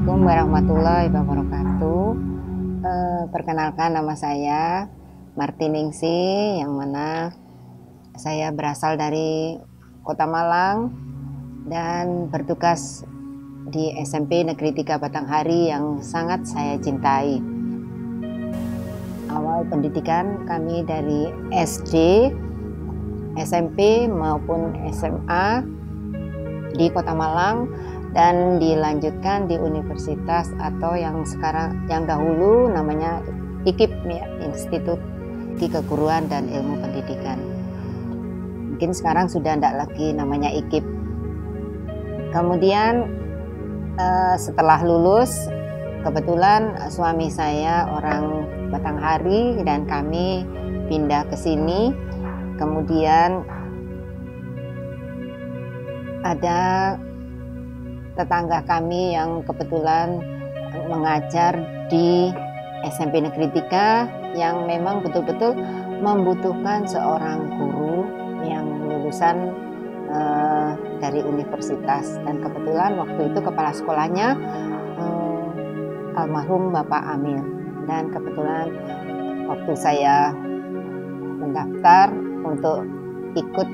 Assalamualaikum warahmatullahi wabarakatuh. Perkenalkan, nama saya Martiningsih, yang mana saya berasal dari Kota Malang dan bertugas di SMP Negeri 3 Batanghari yang sangat saya cintai. Awal pendidikan kami dari SD, SMP maupun SMA di Kota Malang, dan dilanjutkan di universitas atau yang dahulu namanya IKIP, ya, Institut Keguruan dan Ilmu Pendidikan. Mungkin sekarang sudah tidak lagi namanya IKIP. Kemudian setelah lulus, kebetulan suami saya orang Batanghari dan kami pindah ke sini. Kemudian ada tetangga kami yang kebetulan mengajar di SMP Negeri 3 yang memang betul-betul membutuhkan seorang guru yang lulusan dari universitas, dan kebetulan waktu itu kepala sekolahnya almarhum Bapak Amir, dan kebetulan waktu saya mendaftar untuk ikut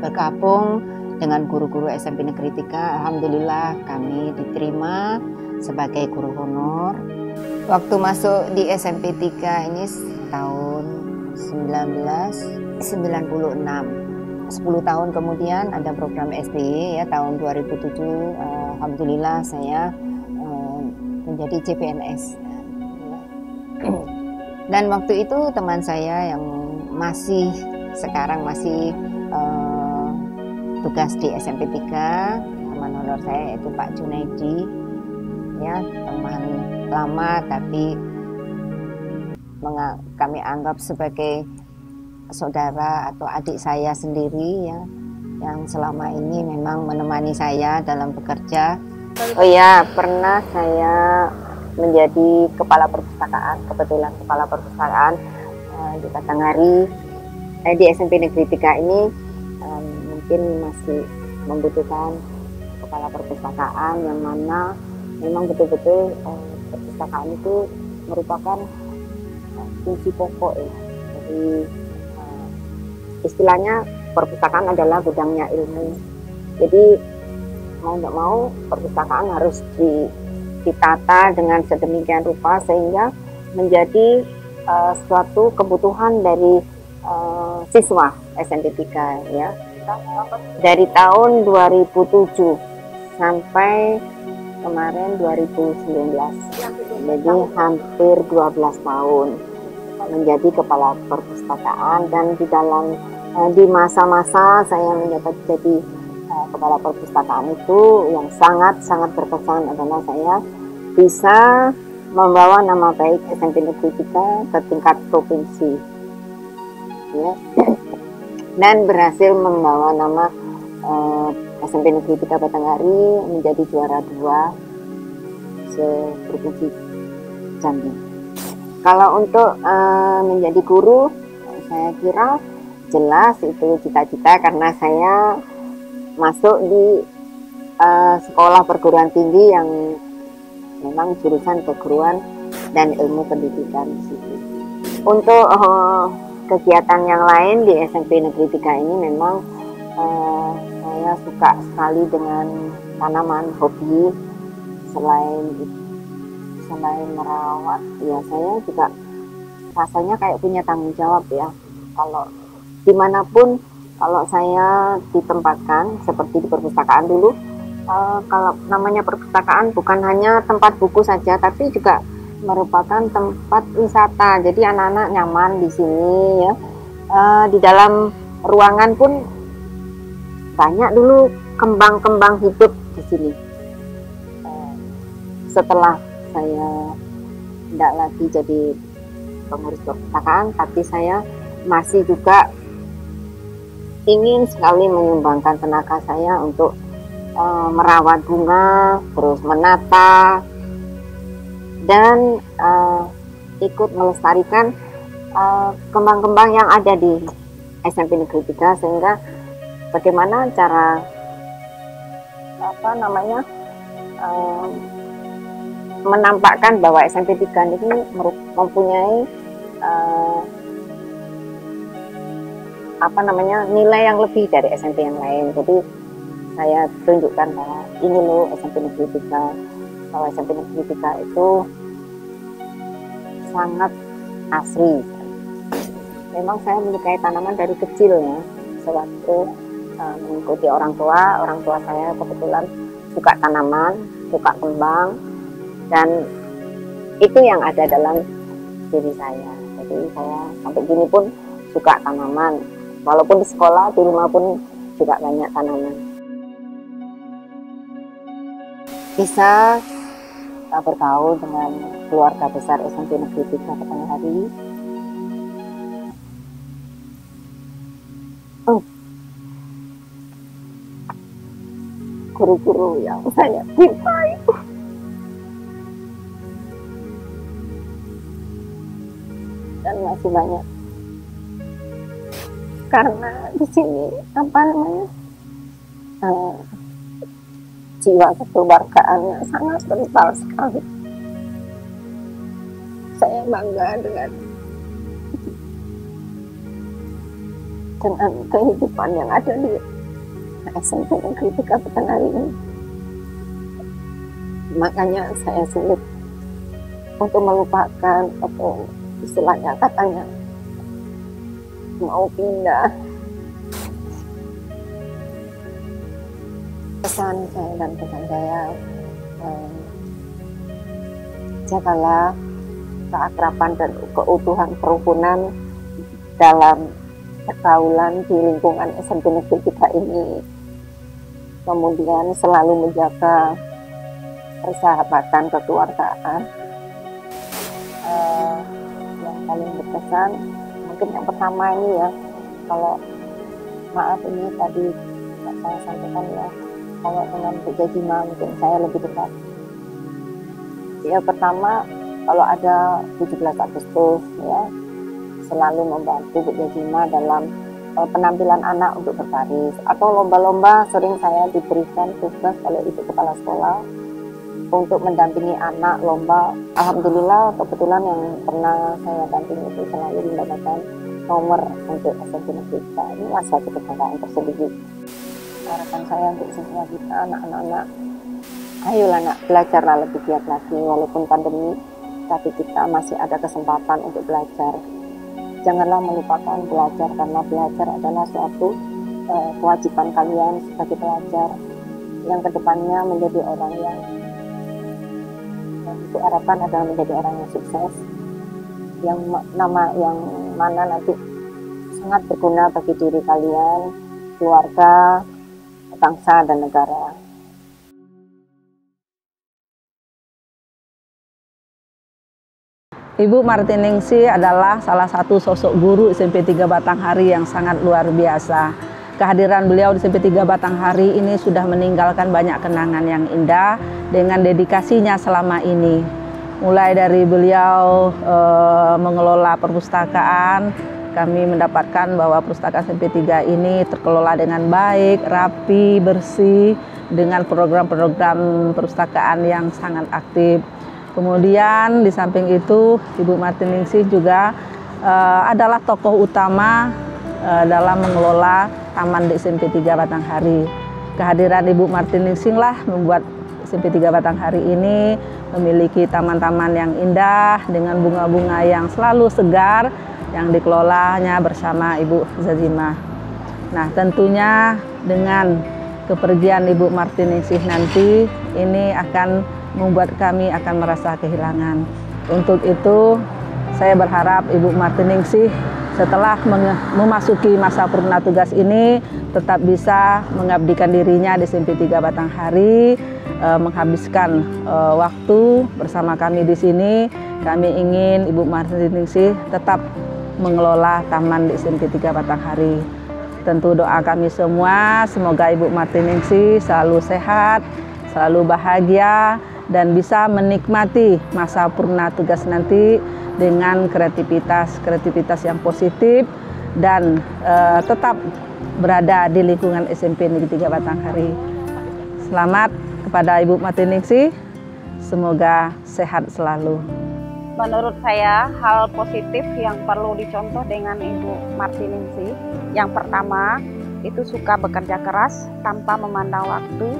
bergabung dengan guru-guru SMP Negeri 3, alhamdulillah kami diterima sebagai guru honor. Waktu masuk di SMP 3 ini tahun 1996, 10 tahun kemudian ada program SBY, ya, tahun 2007 alhamdulillah saya menjadi CPNS. Dan waktu itu teman saya yang sekarang masih tugas di SMP 3, teman honor saya itu Pak Junaidi, ya, teman lama tapi kami anggap sebagai saudara atau adik saya sendiri, ya, yang selama ini memang menemani saya dalam bekerja. Oh ya, pernah saya menjadi kepala perpustakaan, kebetulan kepala perpustakaan di Batanghari. Di SMP Negeri 3 ini mungkin masih membutuhkan kepala perpustakaan yang mana memang betul-betul perpustakaan itu merupakan fungsi pokok, ya. Jadi istilahnya perpustakaan adalah gudangnya ilmu. Jadi mau tidak mau perpustakaan harus ditata dengan sedemikian rupa sehingga menjadi suatu kebutuhan dari siswa SMP 3, ya. Dari tahun 2007 sampai kemarin 2019, jadi hampir 12 tahun menjadi kepala perpustakaan. Dan di masa-masa saya menjabat jadi kepala perpustakaan itu yang sangat berkesan adalah saya bisa membawa nama baik SMP Negeri 3 ke tingkat provinsi, ya. Dan berhasil membawa nama SMP Negeri 3 Batanghari menjadi juara 2 se-provinsi Jambi. Kalau untuk menjadi guru, saya kira jelas itu cita-cita, karena saya masuk di sekolah perguruan tinggi yang memang jurusan keguruan dan ilmu pendidikan di situ. Untuk kegiatan yang lain di SMP Negeri 3 ini memang saya suka sekali dengan tanaman, hobi. Selain merawat, ya, saya juga rasanya kayak punya tanggung jawab, ya. Kalau dimanapun, kalau saya ditempatkan seperti di perpustakaan dulu, kalau namanya perpustakaan bukan hanya tempat buku saja, tapi juga merupakan tempat wisata. Jadi anak-anak nyaman di sini, ya. Di dalam ruangan pun banyak dulu kembang-kembang hidup di sini. Setelah saya tidak lagi jadi pengurus perpustakaan, tapi saya masih juga ingin sekali menyumbangkan tenaga saya untuk merawat bunga, terus menata, dan ikut melestarikan kembang-kembang yang ada di SMP Negeri 3, sehingga bagaimana cara menampakkan bahwa SMP 3 ini mempunyai nilai yang lebih dari SMP yang lain. Jadi saya tunjukkan bahwa ini loh SMP Negeri 3, bahwa SMP Negeri 3 itu sangat asri. Memang saya menyukai tanaman dari kecil ya. Sewaktu mengikuti orang tua saya kebetulan suka tanaman, suka kembang, dan itu yang ada dalam diri saya. Jadi saya sampai gini pun suka tanaman, walaupun di sekolah, di rumah pun juga banyak tanaman. Bisa bergaul dengan keluarga besar SMP Negeri 3 Batanghari. Guru-guru yang saya cintai. Dan masih banyak. Karena di sini jiwa kekeluargaannya sangat kental sekali. Saya bangga dengan kehidupan yang ada di SMP Negeri 3 Batanghari ini. Makanya saya sulit untuk melupakan atau istilahnya katanya mau pindah. Pesan saya dan pesan saya, jagalah keakraban dan keutuhan kerukunan dalam pergaulan di lingkungan SMP Negeri 3 ini. Kemudian selalu menjaga persahabatan kekeluargaan. Yang paling berkesan mungkin yang pertama ini ya, kalau maaf ini tadi saya sampaikan ya, kalau dengan Bu Jajima mungkin saya lebih dekat. Ya pertama, kalau ada 17 Agustus ya, selalu membantu Bu Jajima dalam penampilan anak untuk berbaris, atau lomba-lomba sering saya diberikan tugas oleh ibu kepala sekolah untuk mendampingi anak lomba. Alhamdulillah kebetulan yang pernah saya dampingi itu selalu mendapatkan nomor untuk SMP Negeri 3. Ini satu kebanggaan tersendiri. Harapan saya untuk semua kita anak-anak, ayolah nak, belajarlah lebih giat lagi walaupun pandemi, tapi kita masih ada kesempatan untuk belajar. Janganlah melupakan belajar, karena belajar adalah suatu kewajiban kalian sebagai pelajar yang kedepannya menjadi orang yang itu harapan adalah menjadi orang yang sukses, yang mana nanti sangat berguna bagi diri kalian, keluarga, bangsa dan negara. Ibu Martiningsih adalah salah satu sosok guru SMP 3 Batanghari yang sangat luar biasa. Kehadiran beliau di SMP 3 Batanghari ini sudah meninggalkan banyak kenangan yang indah dengan dedikasinya selama ini. Mulai dari beliau mengelola perpustakaan, kami mendapatkan bahwa perpustakaan SMP 3 ini terkelola dengan baik, rapi, bersih, dengan program-program perpustakaan yang sangat aktif. Kemudian di samping itu Ibu Martiningsih juga adalah tokoh utama dalam mengelola taman di SMP 3 Batanghari. Kehadiran Ibu Martiningsih lah membuat SMP 3 Batanghari ini memiliki taman-taman yang indah dengan bunga-bunga yang selalu segar yang dikelolanya bersama Ibu Jajima. Nah, tentunya dengan kepergian Ibu Martiningsih nanti ini akan membuat kami akan merasa kehilangan. Untuk itu saya berharap Ibu Martiningsih setelah memasuki masa purna tugas ini tetap bisa mengabdikan dirinya di SMP 3 Batanghari, menghabiskan waktu bersama kami di sini. Kami ingin Ibu Martiningsih tetap mengelola taman di SMP 3 Batanghari. Tentu doa kami semua semoga Ibu Martiningsih selalu sehat, selalu bahagia, dan bisa menikmati masa purna tugas nanti dengan kreativitas yang positif dan tetap berada di lingkungan SMP Negeri 3 Batanghari. Selamat kepada Ibu Martiningsih, semoga sehat selalu. Menurut saya, hal positif yang perlu dicontoh dengan Ibu Martiningsih, yang pertama, itu suka bekerja keras tanpa memandang waktu.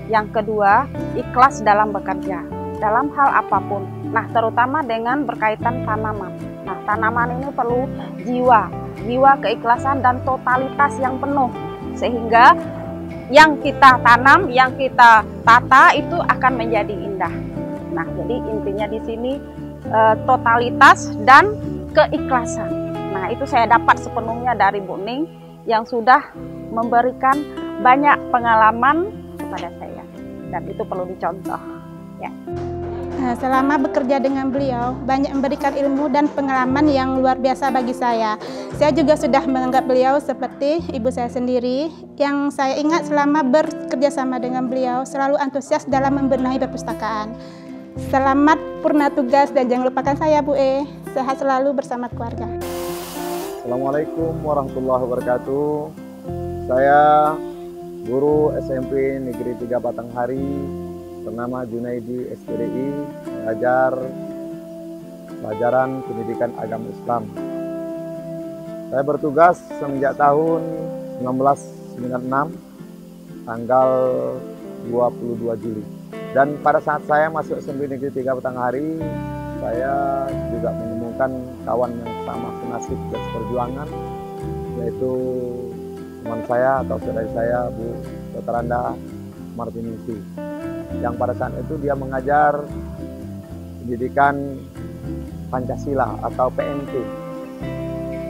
Yang kedua, ikhlas dalam bekerja, dalam hal apapun. Nah, terutama dengan berkaitan tanaman. Nah, tanaman ini perlu jiwa keikhlasan dan totalitas yang penuh. Sehingga yang kita tanam, yang kita tata itu akan menjadi indah. Nah, jadi intinya di sini totalitas dan keikhlasan. Nah, itu saya dapat sepenuhnya dari Bu Ning yang sudah memberikan banyak pengalaman kepada saya, dan itu perlu dicontoh. Ya. Selama bekerja dengan beliau, banyak memberikan ilmu dan pengalaman yang luar biasa bagi saya. Saya juga sudah menganggap beliau seperti ibu saya sendiri. Yang saya ingat selama bekerja sama dengan beliau, selalu antusias dalam membenahi perpustakaan. Selamat purna tugas dan jangan lupakan saya Bu E. Sehat selalu bersama keluarga. Assalamualaikum warahmatullahi wabarakatuh. Saya guru SMP Negeri 3 Batanghari bernama Junaidi SPDI, mengajar pelajaran pendidikan agama Islam. Saya bertugas semenjak tahun 1996 tanggal 22 Juli. Dan pada saat saya masuk SMP Negeri 3 Batanghari, saya juga menemukan kawan yang sama senasib dan seperjuangan, yaitu teman saya atau saudari saya, Bu Dr. Anda Martiningsih, yang pada saat itu dia mengajar pendidikan Pancasila atau PNP,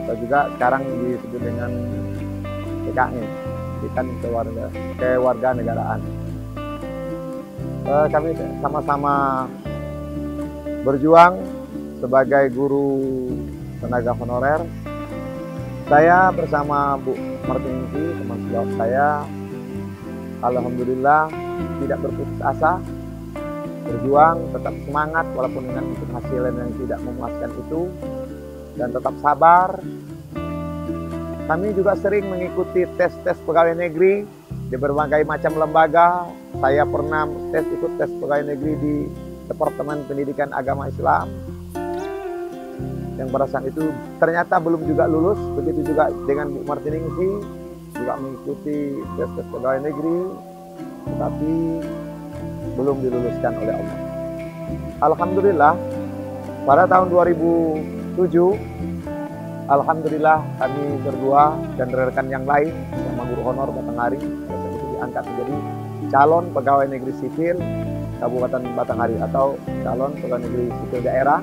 atau juga sekarang disebut dengan PKN, pendidikan kewarganegaraan. Kami sama-sama berjuang sebagai guru tenaga honorer. Saya bersama Bu Martiningsih, teman sejawat saya, alhamdulillah tidak berputus asa, berjuang, tetap semangat walaupun dengan penghasilan yang tidak memuaskan itu, dan tetap sabar. Kami juga sering mengikuti tes-tes pegawai negeri di berbagai macam lembaga. Saya pernah ikut tes pegawai negeri di Departemen Pendidikan Agama Islam, yang pada saat itu ternyata belum juga lulus. Begitu juga dengan Bu Martiningsih, juga mengikuti tes-tes pegawai negeri, tetapi belum diluluskan oleh Allah. Alhamdulillah, pada tahun 2007, alhamdulillah kami berdua dan rekan yang lain sama guru honor Batanghari itu diangkat menjadi calon pegawai negeri sipil Kabupaten Batanghari atau calon pegawai negeri sipil daerah.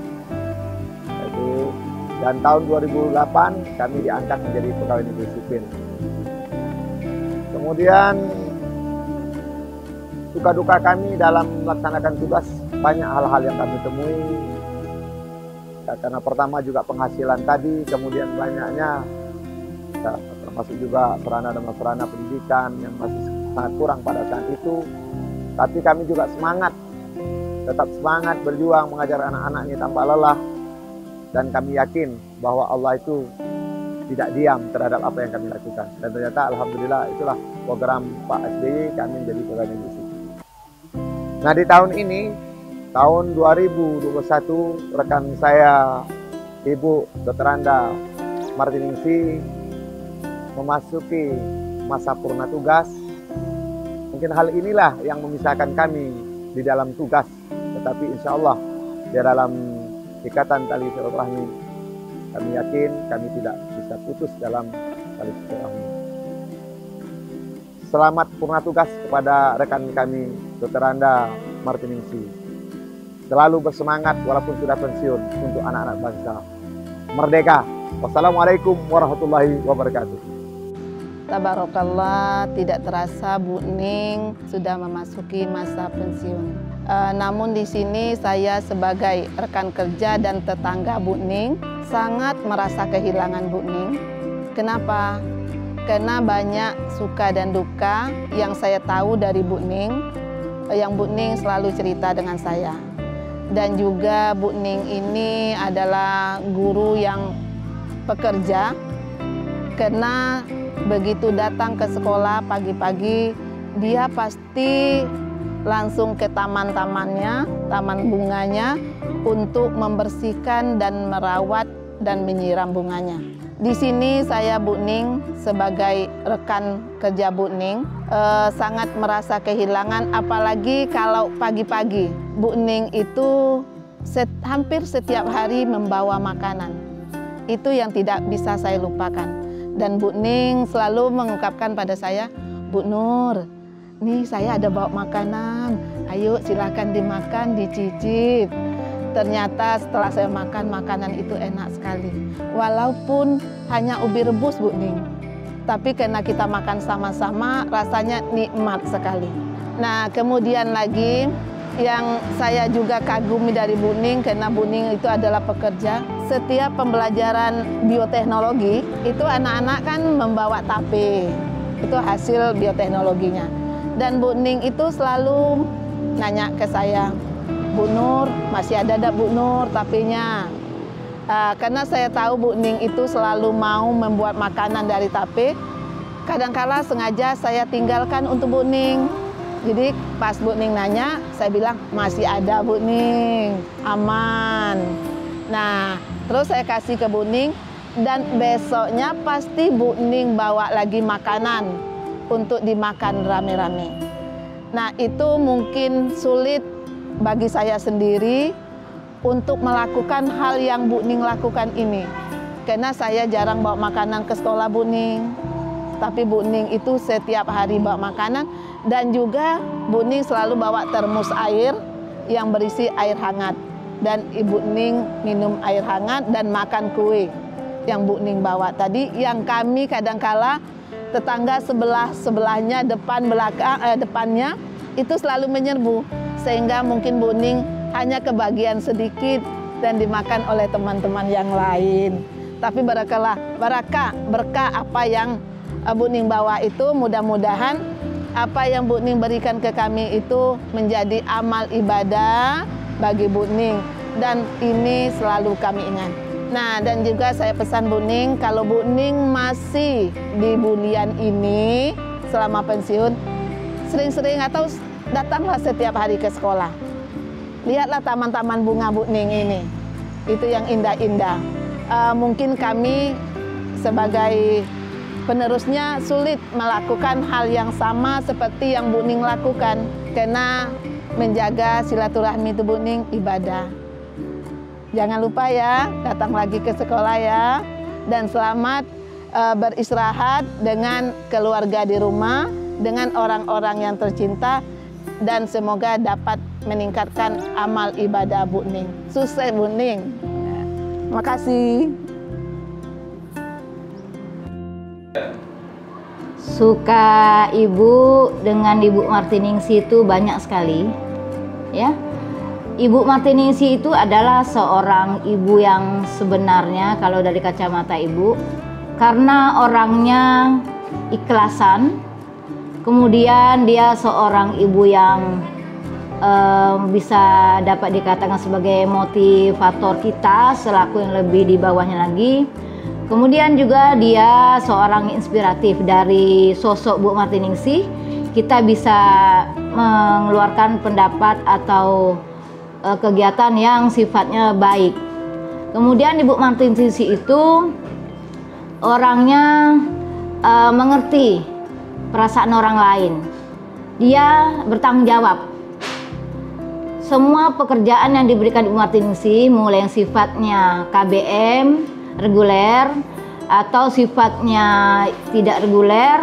Dan tahun 2008 kami diangkat menjadi pegawai negeri sipil. Kemudian suka duka kami dalam melaksanakan tugas, banyak hal-hal yang kami temui. Karena pertama juga penghasilan tadi, kemudian banyaknya termasuk juga sarana dan prasarana pendidikan yang masih sangat kurang pada saat itu. Tapi kami juga tetap semangat berjuang mengajar anak-anak ini tanpa lelah. Dan kami yakin bahwa Allah itu tidak diam terhadap apa yang kami lakukan. Dan ternyata alhamdulillah itulah program Pak SBY, kami menjadi pegawai negeri sipil. Nah, di tahun ini, tahun 2021, rekan saya Ibu Dr. Anda Martiningsih memasuki masa purna tugas. Mungkin hal inilah yang memisahkan kami di dalam tugas, tetapi insya Allah di dalam ikatan tali silaturahmi, kami yakin kami tidak bisa putus dalam tali silaturahmi. Selamat purna tugas kepada rekan kami Dr. Anda Martiningsih. Selalu bersemangat walaupun sudah pensiun untuk anak-anak bangsa. Merdeka. Wassalamualaikum warahmatullahi wabarakatuh. Tabarakallah, tidak terasa Bu Ning sudah memasuki masa pensiun. Namun di sini saya sebagai rekan kerja dan tetangga Bu Ning sangat merasa kehilangan Bu Ning. Kenapa? Karena banyak suka dan duka yang saya tahu dari Bu Ning, yang Bu Ning selalu cerita dengan saya. Dan juga Bu Ning ini adalah guru yang pekerja, karena begitu datang ke sekolah pagi-pagi dia pasti langsung ke taman-tamannya, taman bunganya untuk membersihkan dan merawat dan menyiram bunganya. Di sini saya Bu Ning sebagai rekan kerja Bu Ning sangat merasa kehilangan, apalagi kalau pagi-pagi. Bu Ning itu hampir setiap hari membawa makanan. Itu yang tidak bisa saya lupakan. Dan Bu Ning selalu mengungkapkan pada saya, Bu Nur, nih saya ada bawa makanan, ayo silakan dimakan, dicicip. Ternyata setelah saya makan, makanan itu enak sekali. Walaupun hanya ubi rebus Bu Ning, tapi karena kita makan sama-sama, rasanya nikmat sekali. Nah, kemudian lagi yang saya juga kagumi dari Bu Ning, karena Bu Ning itu adalah pekerja. Setiap pembelajaran bioteknologi, itu anak-anak kan membawa tape. Itu hasil bioteknologinya. Dan Bu Ning itu selalu nanya ke saya, Bu Nur, masih ada enggak Bu Nur tapenya? Karena saya tahu Bu Ning itu selalu mau membuat makanan dari tape. Kadangkala sengaja saya tinggalkan untuk Bu Ning. Jadi pas Bu Ning nanya, saya bilang masih ada Bu Ning, aman. Nah, terus saya kasih ke Bu Ning dan besoknya pasti Bu Ning bawa lagi makanan untuk dimakan rame-rame. Nah, itu mungkin sulit bagi saya sendiri untuk melakukan hal yang Bu Ning lakukan ini. Karena saya jarang bawa makanan ke sekolah Bu Ning. Tapi Bu Ning itu setiap hari bawa makanan, dan juga Bu Ning selalu bawa termos air yang berisi air hangat. Dan Ibu Ning minum air hangat dan makan kue yang Bu Ning bawa tadi, yang kami kadangkala tetangga sebelahnya, depannya itu selalu menyerbu. Sehingga mungkin Bu Ning hanya kebagian sedikit dan dimakan oleh teman-teman yang lain. Tapi berkah apa yang Bu Ning bawa itu, mudah-mudahan apa yang Bu Ning berikan ke kami itu menjadi amal ibadah bagi Bu Ning. Dan ini selalu kami ingat. Nah, dan juga saya pesan Bu Ning, kalau Bu Ning masih di bulian ini selama pensiun, sering-sering atau datanglah setiap hari ke sekolah. Lihatlah taman-taman bunga Bu Ning ini. Itu yang indah-indah. Mungkin kami sebagai penerusnya sulit melakukan hal yang sama seperti yang Bu Ning lakukan. Karena menjaga silaturahmi itu Bu Ning ibadah. Jangan lupa ya, datang lagi ke sekolah ya. Dan selamat beristirahat dengan keluarga di rumah, dengan orang-orang yang tercinta. Dan semoga dapat meningkatkan amal ibadah Bu Ning. Sukses Bu Ning. Terima kasih. Suka Ibu dengan Ibu Martiningsih itu banyak sekali, ya. Ibu Martiningsih itu adalah seorang ibu yang sebenarnya kalau dari kacamata Ibu, karena orangnya ikhlasan. Kemudian dia seorang ibu yang bisa dapat dikatakan sebagai motivator kita selaku yang lebih di bawahnya lagi. Kemudian juga dia seorang inspiratif. Dari sosok Bu Martiningsih kita bisa mengeluarkan pendapat atau kegiatan yang sifatnya baik. Kemudian Ibu Martiningsih itu orangnya mengerti perasaan orang lain. Dia bertanggung jawab. Semua pekerjaan yang diberikan Ibu Martiningsih, mulai yang sifatnya KBM, reguler, atau sifatnya tidak reguler,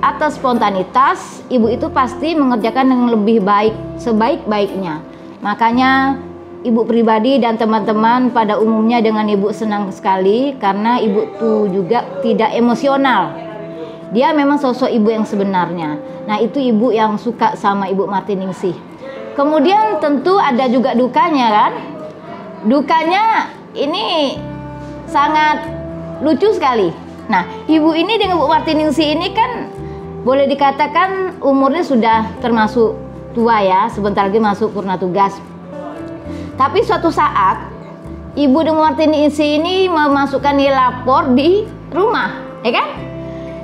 atau spontanitas, Ibu itu pasti mengerjakan yang lebih baik, sebaik-baiknya. Makanya Ibu pribadi dan teman-teman pada umumnya dengan Ibu senang sekali, karena Ibu tuh juga tidak emosional. Dia memang sosok ibu yang sebenarnya. Nah, itu ibu yang suka sama Ibu Martiningsih. Kemudian tentu ada juga dukanya kan. Dukanya ini sangat lucu sekali. Nah, ibu ini dengan Bu Martiningsih ini kan boleh dikatakan umurnya sudah termasuk tua ya. Sebentar lagi masuk purna tugas. Tapi suatu saat Ibu dengan Martiningsih ini memasukkan nilai lapor di rumah, ya kan?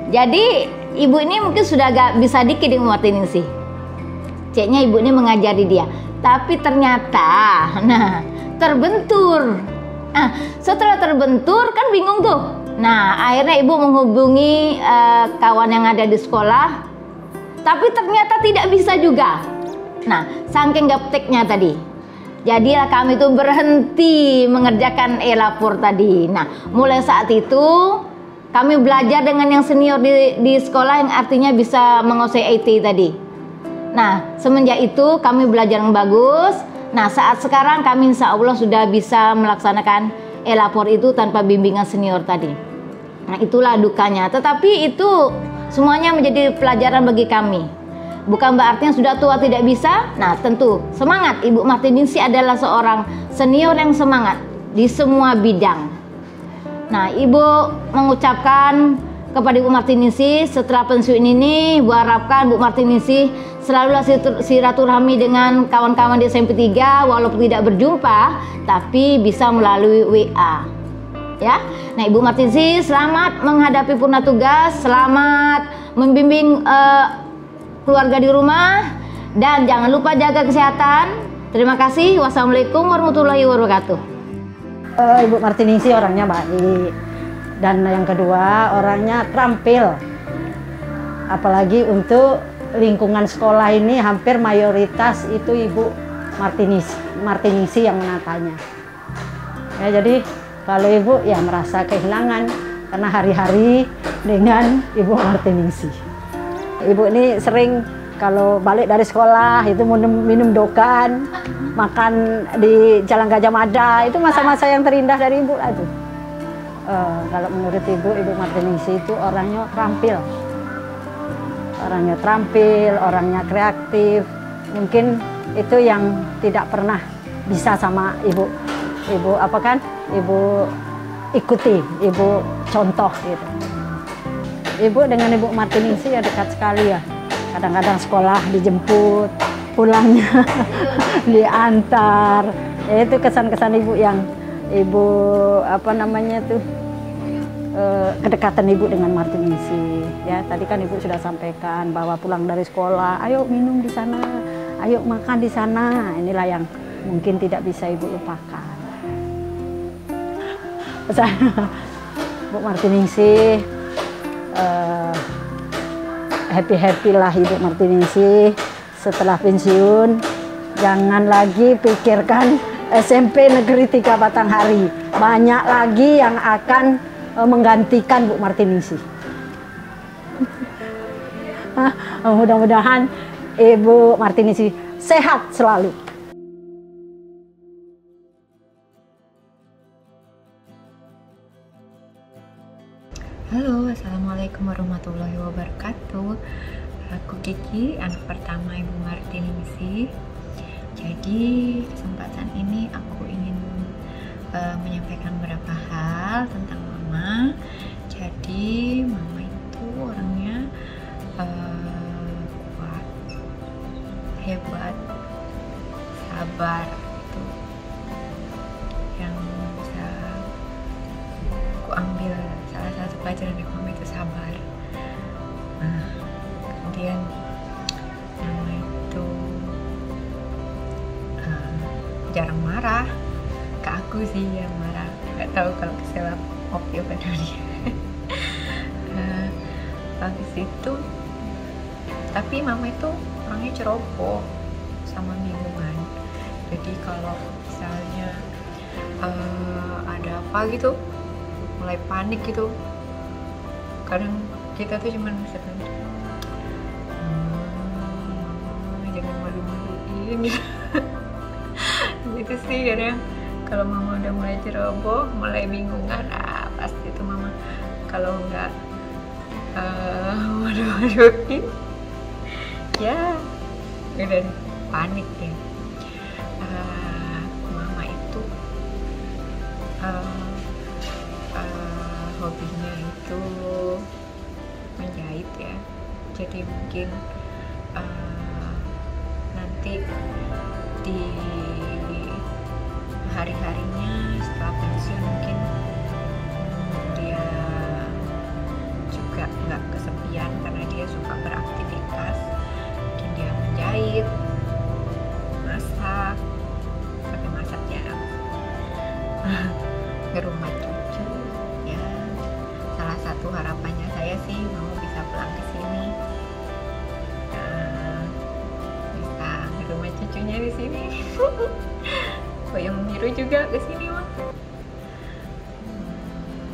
Jadi ibu ini mungkin sudah agak bisa dikit Ibu Martiningsih. Ceknya ibu ini mengajari dia. Tapi ternyata, nah, terbentur. Nah, setelah terbentur kan bingung tuh. Nah, akhirnya ibu menghubungi kawan yang ada di sekolah. Tapi ternyata tidak bisa juga. Nah, saking gapteknya tadi. Jadilah kami itu berhenti mengerjakan e-lapor tadi. Nah, mulai saat itu kami belajar dengan yang senior di sekolah yang artinya bisa menguasai IT tadi. Nah, semenjak itu kami belajar yang bagus. Nah, saat sekarang kami insya Allah sudah bisa melaksanakan e-lapor itu tanpa bimbingan senior tadi. Nah, itulah dukanya. Tetapi itu semuanya menjadi pelajaran bagi kami. Bukan berarti yang sudah tua tidak bisa. Nah, tentu semangat. Ibu Martiningsih adalah seorang senior yang semangat di semua bidang. Nah, Ibu mengucapkan kepada Ibu Martiningsih setelah pensiun ini, Ibu harapkan Ibu Martiningsih selalulah silaturahmi dengan kawan-kawan di SMP 3 walaupun tidak berjumpa, tapi bisa melalui WA. Ya. Nah, Ibu Martiningsih selamat menghadapi purna tugas, selamat membimbing keluarga di rumah, dan jangan lupa jaga kesehatan. Terima kasih. Wassalamualaikum warahmatullahi wabarakatuh. Ibu Martiningsih orangnya baik, dan yang kedua orangnya terampil. Apalagi untuk lingkungan sekolah ini hampir mayoritas itu Ibu Martiningsih yang menatanya. Ya, jadi kalau Ibu ya merasa kehilangan karena hari-hari dengan Ibu Martiningsih. Ibu ini sering kalau balik dari sekolah itu minum dokan, makan di Jalan Gajah Mada, itu masa-masa yang terindah dari Ibu lah itu. Kalau menurut Ibu Martiningsih itu orangnya terampil, orangnya kreatif. Mungkin itu yang tidak pernah bisa sama Ibu ikuti, Ibu contoh gitu. Ibu dengan Ibu Martiningsih ya dekat sekali ya. Kadang-kadang sekolah dijemput, pulangnya diantar. Ya, itu kesan-kesan Ibu yang Ibu kedekatan Ibu dengan Martiningsih. Ya, tadi kan Ibu sudah sampaikan bahwa pulang dari sekolah, ayo minum di sana, ayo makan di sana. Inilah yang mungkin tidak bisa Ibu lupakan. Bu Martiningsih, happy lah Ibu Martiningsih setelah pensiun. Jangan lagi pikirkan SMP Negeri 3 Batanghari. Banyak lagi yang akan menggantikan Bu Martiningsih. Mudah-mudahan Ibu Martiningsih sehat selalu. Halo, assalamualaikum warahmatullahi wabarakatuh. Aku Kiki, anak pertama Ibu Martiningsih. Jadi kesempatan ini aku ingin menyampaikan beberapa hal tentang Mama. Jadi Mama itu orangnya kuat, hebat, sabar, gitu. Yang bisa aku ambil salah satu pelajaran dari Mama itu sabar. Nah, kemudian Mama itu jarang marah. Ke aku sih yang marah. Gak tahu kalau kesel oke apa dia. Habis itu, tapi Mama itu orangnya ceroboh sama bingungan. Jadi kalau misalnya ada apa gitu, mulai panik gitu, kadang kita tuh cuman bisa jangan malu-maluin gitu. Gitu sih kadang kalau Mama udah mulai ceroboh, mulai bingungan, pasti itu Mama kalau nggak waduh ya udah panik ya. Mama itu hobinya itu menjahit ya, jadi mungkin nanti di hari-harinya setelah pensiun mungkin dia juga nggak kesepian seharian karena dia suka beraktivitas. Mungkin dia menjahit, masak, tapi masak jarang. Ke rumah cucu ya. Salah satu harapannya saya sih mau bisa pulang ke sini. Bisa ke rumah cucunya di sini. Boyong biru juga ke sini, Mak.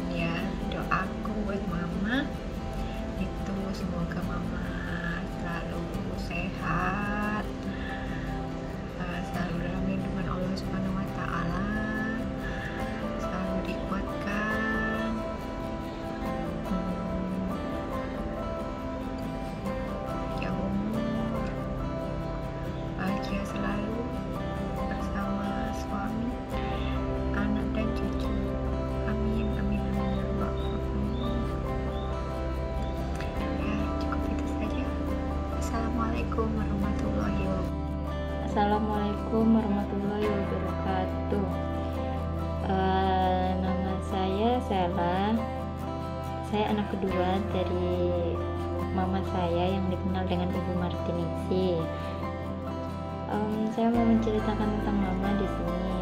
Ya, doaku buat Mama itu semoga Mama selalu sehat, selalu dalam lindungan Allah Subhanahu wa Ta'ala, selalu dikuatkan, panjang umur, bahagia selalu bersama suami, anak dan cucu. Amin, amin, amin ya Allah. Ya, cukup itu saja. Assalamualaikum warahmatullahi wabarakatuh. Assalamualaikum warahmatullahi wabarakatuh. Nama saya Sela. Saya anak kedua dari mama saya yang dikenal dengan Ibu Martiningsih. Saya mau menceritakan tentang Mama di sini.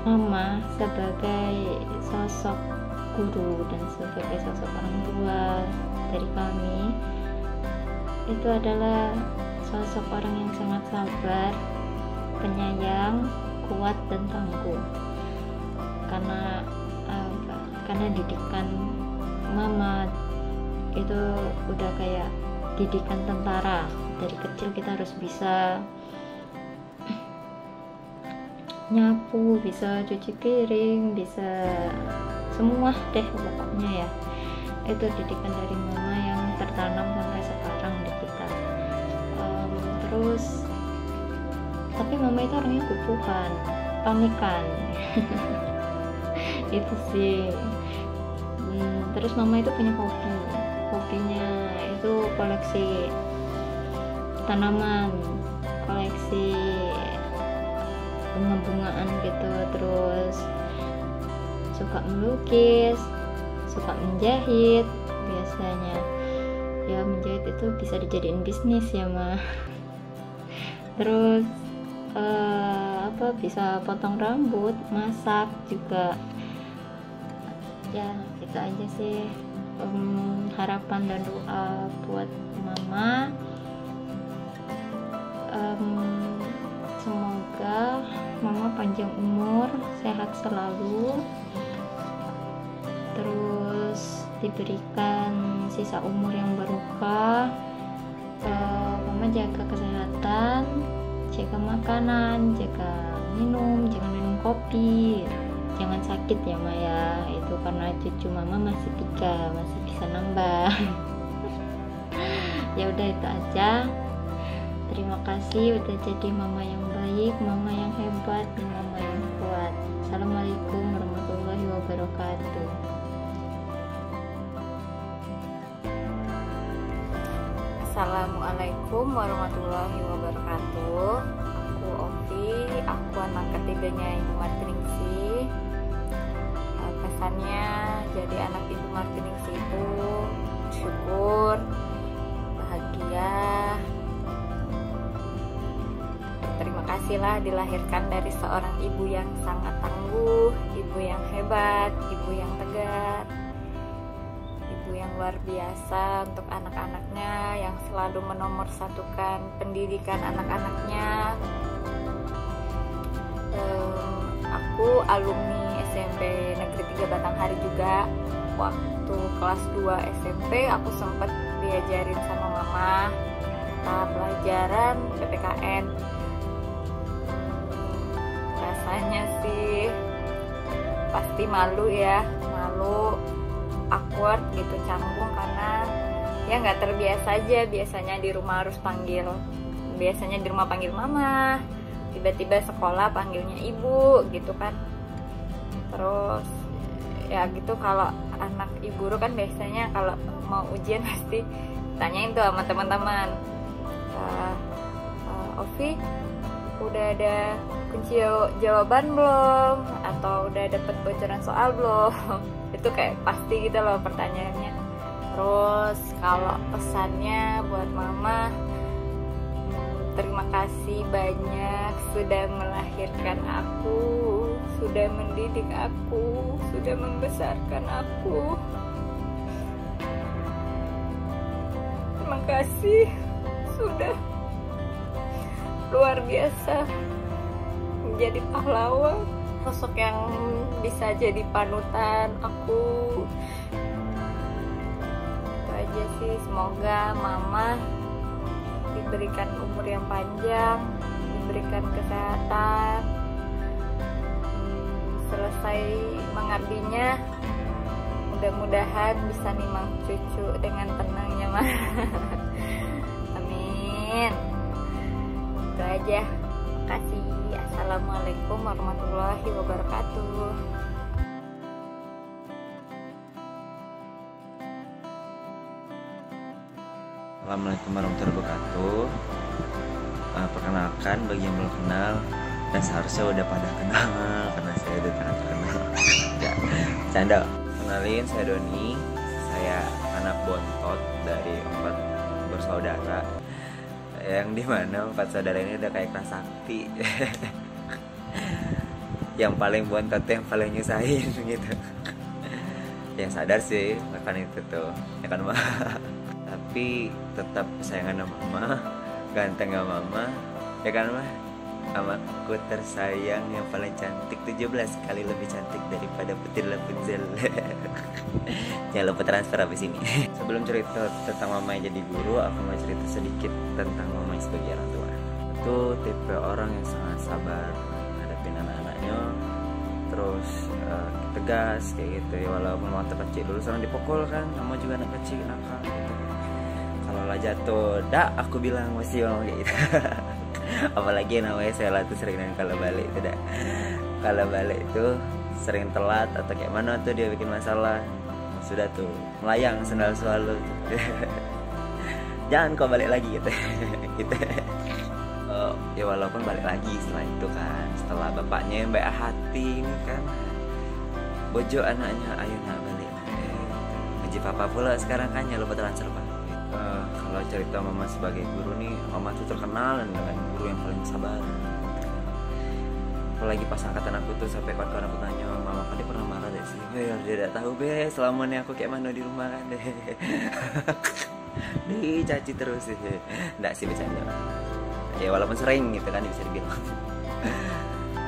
Mama sebagai sosok guru dan sebagai sosok orang tua dari kami itu adalah sosok orang yang sangat sabar, penyayang, kuat dan tangguh. Karena didikan Mama itu udah kayak didikan tentara. Dari kecil kita harus bisa nyapu, bisa cuci piring, bisa semua deh pokoknya ya. Itu didikan dari Mama yang tertanam sampai sekarang di kita. Terus tapi Mama itu orangnya kupuhan, panikan. Itu sih. Terus Mama itu punya hobinya itu koleksi tanaman, koleksi bunga-bungaan gitu. Terus suka melukis, suka menjahit. Biasanya ya menjahit itu bisa dijadiin bisnis ya Ma. Terus bisa potong rambut, masak juga. Ya itu aja sih harapan dan doa buat Mama. Semoga Mama panjang umur, sehat selalu, terus diberikan sisa umur yang barokah. Mama jaga kesehatan, jaga makanan, jaga minum, jangan minum kopi, jangan sakit ya Maya. Itu karena cucu Mama masih 3, masih bisa nambah. Ya udah itu aja. Terima kasih udah jadi Mama yang baik, Mama yang hebat, dan Mama yang kuat. Assalamualaikum warahmatullahi wabarakatuh. Assalamualaikum warahmatullahi wabarakatuh. Aku Ovi, aku anak ketiganya Ibu Martiningsih. Pesannya jadi anak Ibu Martiningsih itu syukur, bahagia. Terima kasihlah dilahirkan dari seorang ibu yang sangat tangguh, ibu yang hebat, ibu yang tegar, ibu yang luar biasa untuk anak-anaknya, yang selalu menomorsatukan pendidikan anak-anaknya. Aku alumni SMP Negeri 3 Batanghari juga. Waktu kelas 2 SMP aku sempat diajarin sama Mama mata pelajaran PPKN. Rasanya sih pasti malu ya, malu, awkward gitu, canggung karena ya nggak terbiasa aja. Biasanya di rumah harus panggil Mama, tiba-tiba sekolah panggilnya Ibu gitu kan. Terus ya gitu, kalau anak ibu guru kan biasanya kalau mau ujian pasti tanyain tuh sama teman-teman, Ovi udah ada kunci jawaban belum, atau udah dapet bocoran soal belum. Itu kayak pasti gitu loh pertanyaannya. Terus kalau pesannya buat mama, terima kasih banyak sudah melahirkan aku, sudah mendidik aku, sudah membesarkan aku. Terima kasih sudah luar biasa menjadi pahlawan, sosok yang bisa jadi panutan aku. Itu aja sih, semoga mama diberikan umur yang panjang, diberikan kesehatan, selesai mengabdinya mudah-mudahan bisa nimang cucu dengan tenangnya mah. Amin. Itu aja. Kasih. Assalamualaikum warahmatullahi wabarakatuh. Assalamualaikum warahmatullahi wabarakatuh. Perkenalkan bagi yang belum kenal, dan seharusnya udah pada kenal karena saya udah sangat terkenal. Ya, canda. Kenalin, saya Doni. Saya anak bontot dari 4 bersaudara, yang dimana 4 saudara ini udah kayak kelas sakti. Yang paling bontot yang paling nyusahin gitu. Yang sadar sih akan itu tuh, ya kan mah. Tapi tetap kesayangan mama, ganteng mama, ya kan mah. Amaku tersayang yang paling cantik, 17 kali lebih cantik daripada Putri Rapunzel. Jangan lupa transfer habis ini. Sebelum cerita tentang mama yang jadi guru, aku mau cerita sedikit tentang mama sebagai orang tua. Itu tipe orang yang sangat sabar hadapin anak-anaknya, terus tegas kayak gitu ya. Walaupun waktu kecil dulu sering dipukul kan, nama juga anak kecil nakal gitu. Kalau lah jatuh, dak aku bilang masih orang kayak gitu. Apalagi namanya saya tuh sering kalau balik itu dah. Kalau balik itu sering telat atau kayak mana tuh dia bikin masalah, sudah tuh melayang sendal selalu. Jangan kau balik lagi gitu. Gitu. Ya walaupun balik lagi setelah itu kan, setelah bapaknya yang baik hati ini kan, bojo anaknya, ayo nak balik. Ngaji papa pula sekarang kan, ya lupa transfer pak. Kalau cerita mama sebagai guru nih, mama tuh terkenal dengan guru yang paling sabar. Apalagi pas angkatan aku tuh sampai kawan-kawan aku tanya, mama kan dia pernah marah deh sih. Dia tidak tahu be selama ini aku kayak mana di rumah kan deh. Dicaci terus sih. Nggak sih bercanda. Ya walaupun sering gitu kan bisa dibilang.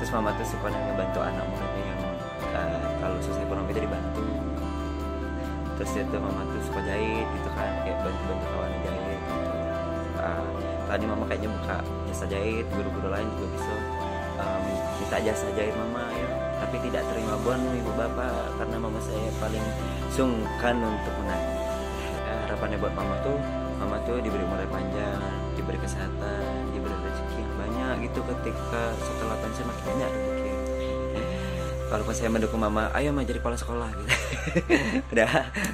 Terus mama tuh suka ngebantu anak muridnya yang kalau susah ekonomi itu dibantu. Terus itu mama tuh suka jahit gitu kan, kayak bantu-bantu kawan jahit gitu. Tadi mama kayaknya buka jasa jahit, guru-guru lain juga bisa minta jasa jahit mama ya, tapi tidak terima bon ibu bapak karena mama saya paling sungkan untuk menagih. Harapannya buat mama tuh diberi umur panjang, diberi kesehatan, diberi rezeki yang banyak gitu ketika setelah pensiun makin banyak rezeki. Walaupun saya mendukung mama, ayo mah jadi kepala sekolah gitu.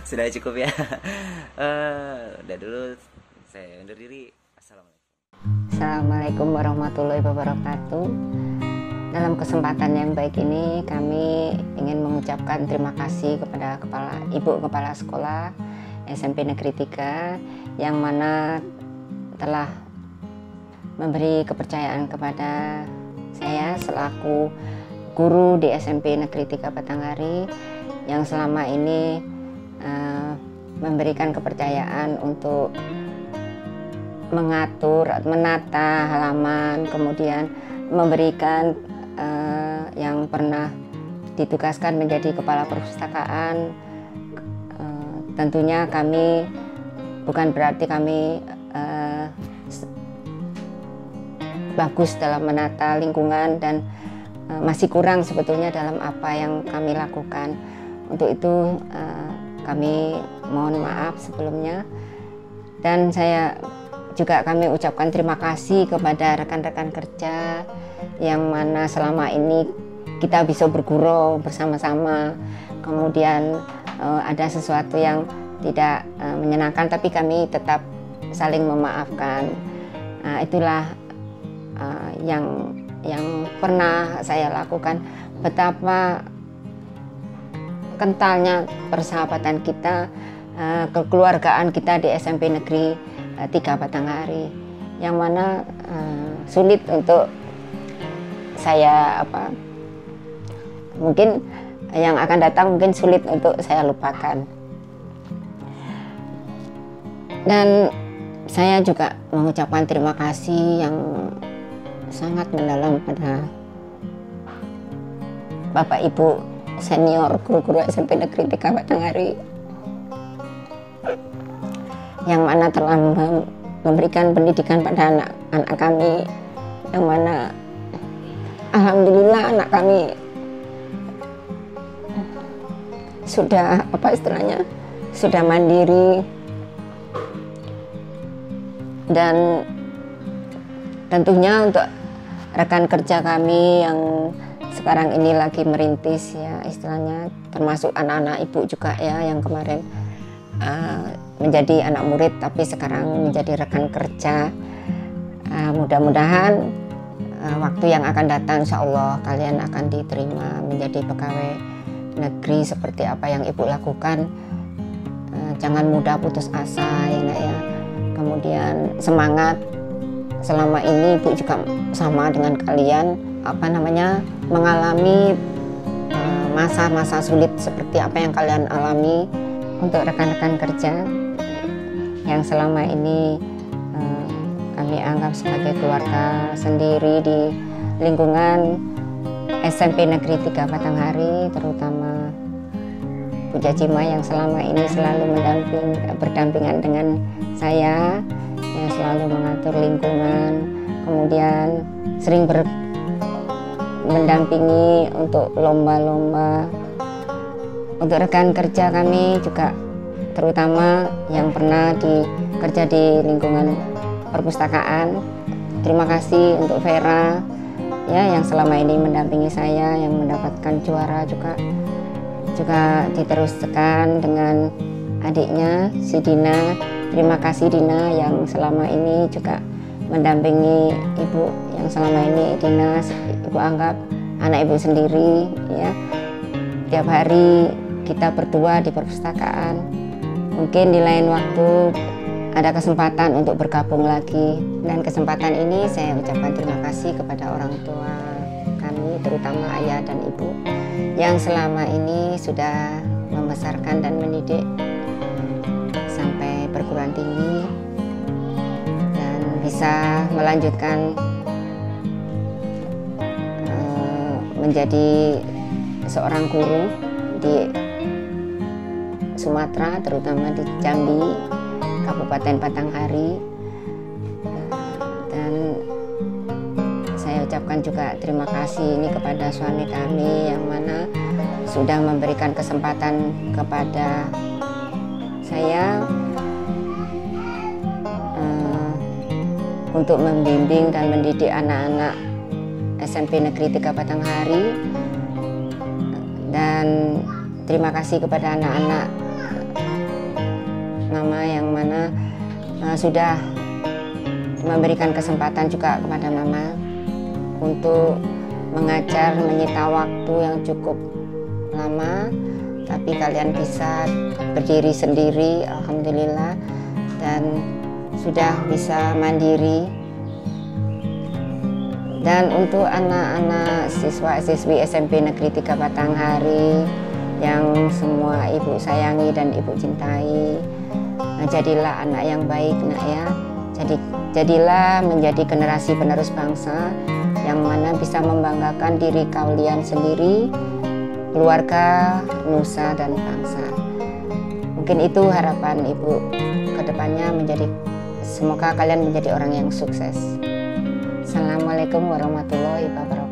sudah cukup ya. Udah dulu saya undur diri. Assalamualaikum warahmatullahi wabarakatuh. Dalam kesempatan yang baik ini kami ingin mengucapkan terima kasih kepada Ibu Kepala Sekolah SMP Negeri 3 yang mana telah memberi kepercayaan kepada saya selaku guru di SMP Negeri 3 Batanghari yang selama ini memberikan kepercayaan untuk mengatur, menata halaman, kemudian memberikan yang pernah ditugaskan menjadi kepala perpustakaan. Tentunya kami bukan berarti kami bagus dalam menata lingkungan dan masih kurang sebetulnya dalam apa yang kami lakukan. Untuk itu kami mohon maaf sebelumnya, dan kami ucapkan terima kasih kepada rekan-rekan kerja yang mana selama ini kita bisa bergurau bersama-sama. Kemudian ada sesuatu yang tidak menyenangkan tapi kami tetap saling memaafkan. Itulah yang pernah saya lakukan. Betapa kentalnya persahabatan kita kekeluargaan kita di SMP Negeri 3 Batanghari, yang mana sulit untuk saya mungkin yang akan datang mungkin sulit untuk saya lupakan. Dan saya juga mengucapkan terima kasih yang sangat mendalam pada Bapak Ibu senior guru-guru SMP Negeri 3 Batanghari, yang mana telah memberikan pendidikan pada anak-anak kami, yang mana alhamdulillah anak kami sudah sudah mandiri. Dan tentunya untuk rekan kerja kami yang sekarang ini lagi merintis ya istilahnya, termasuk anak-anak ibu juga ya, yang kemarin menjadi anak murid tapi sekarang menjadi rekan kerja. Mudah-mudahan waktu yang akan datang insya Allah kalian akan diterima menjadi pegawai negeri seperti apa yang ibu lakukan. Jangan mudah putus asa ya nak ya. Kemudian semangat. Selama ini ibu juga sama dengan kalian mengalami masa-masa sulit seperti apa yang kalian alami. Untuk rekan-rekan kerja yang selama ini kami anggap sebagai keluarga sendiri di lingkungan SMP Negeri 3 Batanghari, terutama Bu Jajima yang selama ini selalu berdampingan dengan saya, yang selalu mengatur lingkungan, kemudian sering mendampingi untuk lomba-lomba. Untuk rekan kerja kami juga, terutama yang pernah kerja di lingkungan perpustakaan, terima kasih untuk Vera ya yang selama ini mendampingi saya, yang mendapatkan juara juga diteruskan dengan adiknya si Dina. Terima kasih Dina yang selama ini juga mendampingi ibu, yang selama ini Dina ibu anggap anak ibu sendiri ya. Tiap hari kita berdua di perpustakaan. Mungkin di lain waktu ada kesempatan untuk bergabung lagi, dan kesempatan ini saya ucapkan terima kasih kepada orang tua kami, terutama ayah dan ibu yang selama ini sudah membesarkan dan mendidik sampai perguruan tinggi dan bisa melanjutkan menjadi seorang guru di Sumatera, terutama di Jambi, Kabupaten Batanghari. Dan saya ucapkan juga terima kasih ini kepada suami kami yang mana sudah memberikan kesempatan kepada saya untuk membimbing dan mendidik anak-anak SMP Negeri 3 Batanghari. Dan terima kasih kepada anak-anak mama yang mana sudah memberikan kesempatan juga kepada mama untuk mengajar, menyita waktu yang cukup lama, tapi kalian bisa berdiri sendiri alhamdulillah dan sudah bisa mandiri. Dan untuk anak-anak siswa-siswi SMP Negeri 3 Batanghari yang semua ibu sayangi dan ibu cintai, jadilah anak yang baik nak ya. Jadilah menjadi generasi penerus bangsa yang mana bisa membanggakan diri kalian sendiri, keluarga, nusa dan bangsa. Mungkin itu harapan ibu ke depannya, semoga kalian menjadi orang yang sukses. Assalamualaikum warahmatullahi wabarakatuh.